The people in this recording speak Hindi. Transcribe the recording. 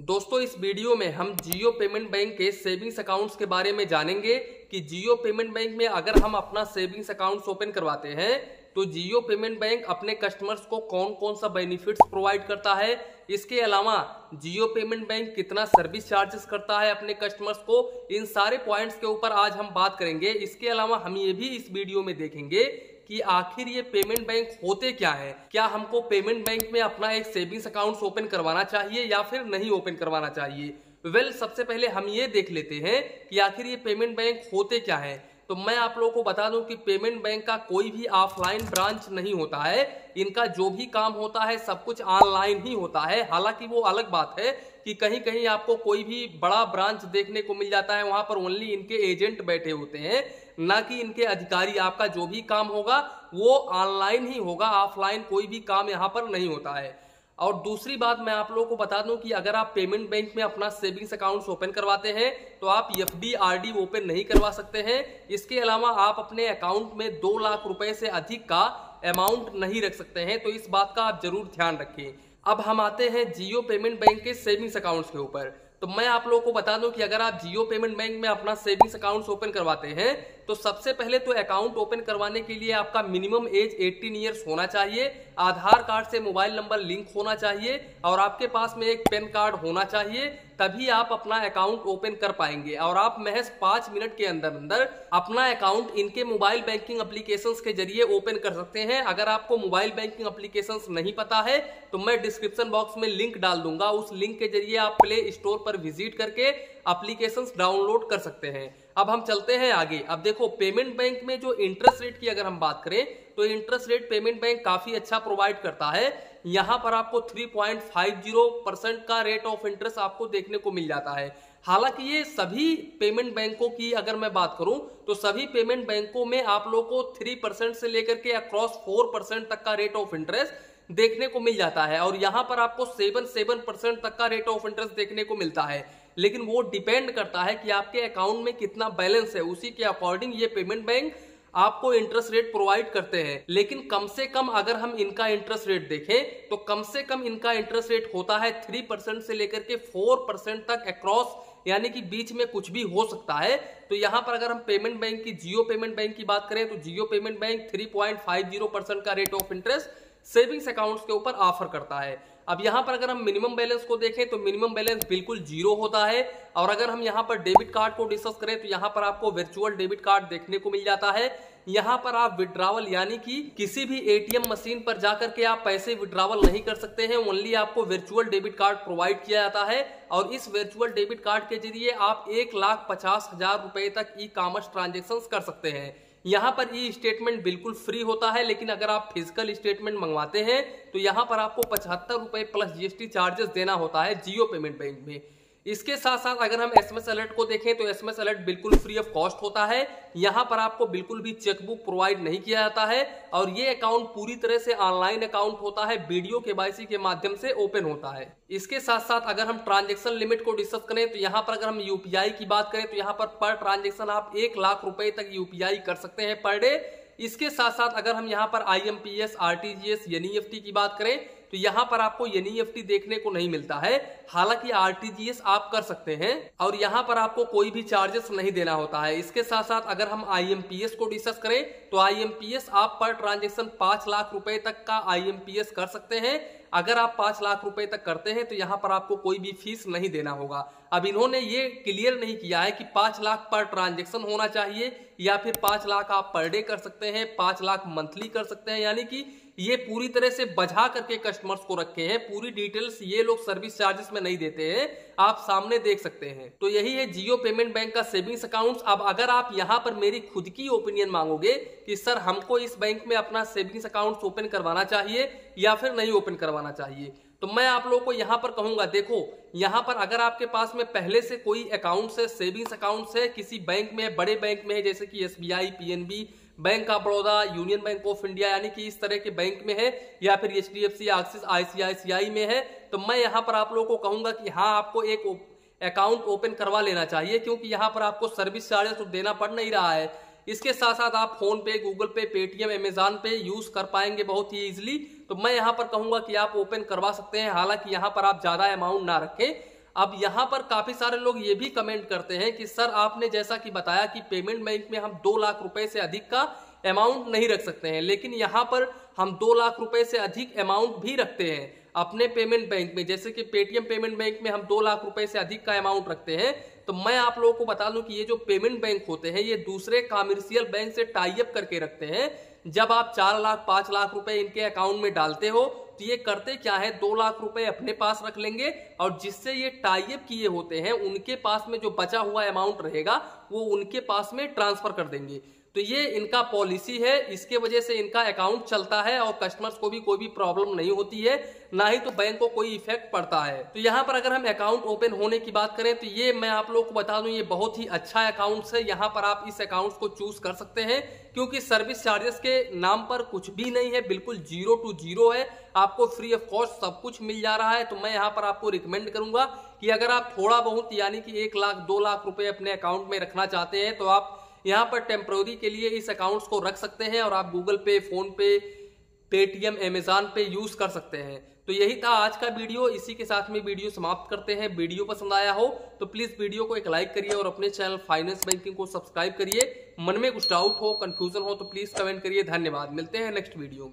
दोस्तों इस वीडियो में हम जियो पेमेंट बैंक के सेविंग्स अकाउंट्स के बारे में जानेंगे कि जियो पेमेंट बैंक में अगर हम अपना सेविंग्स अकाउंट्स ओपन करवाते हैं तो जियो पेमेंट बैंक अपने कस्टमर्स को कौन कौन सा बेनिफिट्स प्रोवाइड करता है। इसके अलावा जियो पेमेंट बैंक कितना सर्विस चार्जेस करता है अपने कस्टमर्स को। इन सारे पॉइंट्स के ऊपर आज हम बात करेंगे। इसके अलावा हम ये भी इस वीडियो में देखेंगे कि आखिर ये पेमेंट बैंक होते क्या है। क्या हमको पेमेंट बैंक में अपना एक सेविंग्स अकाउंट ओपन करवाना चाहिए या फिर नहीं ओपन करवाना चाहिए। सबसे पहले हम ये देख लेते हैं कि आखिर ये पेमेंट बैंक होते क्या है। तो मैं आप लोगों को बता दूं कि पेमेंट बैंक का कोई भी ऑफलाइन ब्रांच नहीं होता है। इनका जो भी काम होता है सब कुछ ऑनलाइन ही होता है। हालांकि वो अलग बात है कि कहीं कहीं आपको कोई भी बड़ा ब्रांच देखने को मिल जाता है, वहां पर ओनली इनके एजेंट बैठे होते हैं, ना कि इनके अधिकारी। आपका जो भी काम होगा वो ऑनलाइन ही होगा, ऑफलाइन कोई भी काम यहाँ पर नहीं होता है। और दूसरी बात मैं आप लोगों को बता दूं कि अगर आप पेमेंट बैंक में अपना सेविंग्स अकाउंट ओपन करवाते हैं तो आप एफडी आरडी ओपन नहीं करवा सकते हैं। इसके अलावा आप अपने अकाउंट में 2 लाख रुपए से अधिक का अमाउंट नहीं रख सकते हैं। तो इस बात का आप जरूर ध्यान रखें। अब हम आते हैं जियो पेमेंट बैंक के सेविंग्स अकाउंट्स के ऊपर। तो मैं आप लोगों को बता दूं कि अगर आप जियो पेमेंट बैंक में अपना सेविंग्स अकाउंट ओपन करवाते हैं तो सबसे पहले तो अकाउंट ओपन करवाने के लिए आपका मिनिमम एज 18 ईयर्स होना चाहिए, आधार कार्ड से मोबाइल नंबर लिंक होना चाहिए और आपके पास में एक पैन कार्ड होना चाहिए। तभी आप अपना अकाउंट ओपन कर पाएंगे और आप महज 5 मिनट के अंदर अंदर अपना अकाउंट इनके मोबाइल बैंकिंग एप्लीकेशंस के जरिए ओपन कर सकते हैं। अगर आपको मोबाइल बैंकिंग एप्लीकेशंस नहीं पता है तो मैं डिस्क्रिप्शन बॉक्स में लिंक डाल दूंगा। उस लिंक के जरिए आप प्ले स्टोर पर विजिट करके एप्लीकेशंस डाउनलोड कर सकते हैं। अब हम चलते हैं आगे। अब देखो पेमेंट बैंक में जो इंटरेस्ट रेट की अगर हम बात करें तो इंटरेस्ट रेट पेमेंट बैंक काफी अच्छा प्रोवाइड करता है। यहां पर आपको 3.50% का रेट ऑफ इंटरेस्ट आपको देखने को मिल जाता है। हालांकि ये सभी पेमेंट बैंकों की अगर मैं बात करूं तो सभी पेमेंट बैंकों में आप लोगों को 3% से लेकर के अक्रॉस 4% तक का रेट ऑफ इंटरेस्ट देखने को मिल जाता है और यहां पर आपको 7% तक का रेट ऑफ इंटरेस्ट देखने को मिलता है। लेकिन वो डिपेंड करता है कि आपके अकाउंट में कितना बैलेंस है, उसी के अकॉर्डिंग ये पेमेंट बैंक आपको इंटरेस्ट रेट प्रोवाइड करते हैं। लेकिन कम से कम अगर हम इनका इंटरेस्ट रेट देखें तो कम से कम इनका इंटरेस्ट रेट होता है 3% से लेकर के 4% तक अक्रॉस, यानी कि बीच में कुछ भी हो सकता है। तो यहां पर अगर हम पेमेंट बैंक की जियो पेमेंट बैंक की बात करें तो जियो पेमेंट बैंक 3.50% का rate of interest savings accounts के ऊपर ऑफर करता है। अब यहां पर अगर हम मिनिमम बैलेंस को देखें तो मिनिमम बैलेंस बिल्कुल 0 होता है। और अगर हम यहां पर डेबिट कार्ड को डिस्कस करें तो यहां पर आपको वर्चुअल डेबिट कार्ड देखने को मिल जाता है। यहां पर आप विड्रॉवल यानी कि किसी भी एटीएम मशीन पर जाकर के आप पैसे विड्रॉवल नहीं कर सकते हैं, ओनली आपको वर्चुअल डेबिट कार्ड प्रोवाइड किया जाता है। और इस वर्चुअल डेबिट कार्ड के जरिए आप 1,50,000 रुपए तक ई कॉमर्स ट्रांजेक्शन कर सकते हैं। यहां पर ई स्टेटमेंट बिल्कुल फ्री होता है, लेकिन अगर आप फिजिकल स्टेटमेंट मंगवाते हैं तो यहां पर आपको 75 रुपए प्लस जीएसटी चार्जेस देना होता है जियो पेमेंट बैंक में। इसके साथ साथ अगर हम एसएमएस अलर्ट को देखें तो एसएमएस अलर्ट बिल्कुल फ्री ऑफ कॉस्ट होता है। यहां पर आपको बिल्कुल भी चेकबुक प्रोवाइड नहीं किया जाता है और ये अकाउंट पूरी तरह से ऑनलाइन अकाउंट होता है, वीडियो केवाईसी के माध्यम से ओपन होता है। इसके साथ साथ अगर हम ट्रांजेक्शन लिमिट को डिस्कस करें तो यहां पर अगर हम यूपीआई की बात करें तो यहां पर ट्रांजेक्शन आप 1 लाख रुपए तक यूपीआई कर सकते हैं पर डे। इसके साथ साथ अगर हम यहां पर आईएमपीएस, आरटीजीएस, एनईएफटी की बात करें तो यहां पर आपको एनईएफटी देखने को नहीं मिलता है। हालांकि आरटीजीएस आप कर सकते हैं और यहां पर आपको कोई भी चार्जेस नहीं देना होता है। इसके साथ साथ अगर हम आईएमपीएस को डिस्कस करें तो आईएमपीएस आप पर ट्रांजेक्शन 5 लाख रुपए तक का आईएमपीएस कर सकते हैं। अगर आप 5 लाख रुपए तक करते हैं तो यहां पर आपको कोई भी फीस नहीं देना होगा। अब इन्होंने ये क्लियर नहीं किया है कि 5 लाख पर ट्रांजेक्शन होना चाहिए या फिर 5 लाख आप पर डे कर सकते हैं, 5 लाख मंथली कर सकते हैं, यानी कि ये पूरी तरह से बजा करके कस्टमर्स को रखे हैं। पूरी डिटेल्स ये लोग सर्विस चार्जेस में नहीं देते हैं, आप सामने देख सकते हैं। तो यही है जियो पेमेंट बैंक का सेविंग्स अकाउंट्स। अब अगर आप यहां पर मेरी खुद की ओपिनियन मांगोगे कि सर हमको इस बैंक में अपना सेविंग्स अकाउंट ओपन करवाना चाहिए या फिर नहीं ओपन करवाना चाहिए, तो मैं आप लोगों को यहां पर कहूंगा, देखो यहां पर अगर आपके पास में पहले से कोई अकाउंट है, सेविंग्स अकाउंट है किसी बैंक में, बड़े बैंक में है जैसे कि SBI, PNB, bank of Baroda, union bank of India, यानी कि इस तरह के बैंक में है, या फिर एचडीएफसी, एक्सिस, आईसीआईसीआई में है, तो मैं यहां पर आप लोगों को कहूंगा कि हाँ आपको एक अकाउंट ओपन करवा लेना चाहिए, क्योंकि यहां पर आपको सर्विस चार्जेस तो देना पड़ नहीं रहा है। इसके साथ साथ आप फोन पे, गूगल पे, पेटीएम, अमेजॉन पे यूज कर पाएंगे बहुत ही इजीली। तो मैं यहां पर कहूंगा कि आप ओपन करवा सकते हैं। हालांकि यहां पर आप ज्यादा अमाउंट ना रखें, अब यहाँ पर काफी सारे लोग ये भी कमेंट करते हैं कि सर आपने जैसा कि बताया कि पेमेंट बैंक में हम 2 लाख रुपए से अधिक का अमाउंट नहीं रख सकते हैं, लेकिन यहाँ पर हम 2 लाख रुपए से अधिक अमाउंट भी रखते हैं अपने पेमेंट बैंक में। जैसे कि पेटीएम पेमेंट बैंक में हम 2 लाख रुपए से अधिक का अमाउंट रखते हैं। तो मैं आप लोगों को बता दूं कि ये जो पेमेंट बैंक होते हैं ये दूसरे कमर्शियल बैंक से टाई अप करके रखते हैं। जब आप 4 लाख 5 लाख रुपए इनके अकाउंट में डालते हो तो ये करते क्या है, 2 लाख रुपए अपने पास रख लेंगे और जिससे ये टाई अप किए होते हैं उनके पास में जो बचा हुआ अमाउंट रहेगा वो उनके पास में ट्रांसफर कर देंगे। तो ये इनका पॉलिसी है, इसके वजह से इनका अकाउंट चलता है और कस्टमर्स को भी कोई भी प्रॉब्लम नहीं होती है, ना ही तो बैंक को कोई इफेक्ट पड़ता है। तो यहाँ पर अगर हम अकाउंट ओपन होने की बात करें तो ये मैं आप लोगों को बता दूं ये बहुत ही अच्छा अकाउंट है। यहाँ पर आप इस अकाउंट को चूज कर सकते हैं क्योंकि सर्विस चार्जेस के नाम पर कुछ भी नहीं है, बिल्कुल 0 to 0 है, आपको फ्री ऑफ कॉस्ट सब कुछ मिल जा रहा है। तो मैं यहाँ पर आपको रिकमेंड करूंगा कि अगर आप थोड़ा बहुत यानी कि 1 लाख 2 लाख रुपए अपने अकाउंट में रखना चाहते हैं तो आप यहाँ पर टेम्पररी के लिए इस अकाउंट्स को रख सकते हैं और आप गूगल पे, फोन पे, पेटीएम, अमेजॉन पे यूज कर सकते हैं। तो यही था आज का वीडियो, इसी के साथ में वीडियो समाप्त करते हैं। वीडियो पसंद आया हो तो प्लीज वीडियो को एक लाइक करिए और अपने चैनल फाइनेंस बैंकिंग को सब्सक्राइब करिए। मन में कुछ डाउट हो, कंफ्यूजन हो तो प्लीज कमेंट करिए। धन्यवाद, मिलते हैं नेक्स्ट वीडियो में।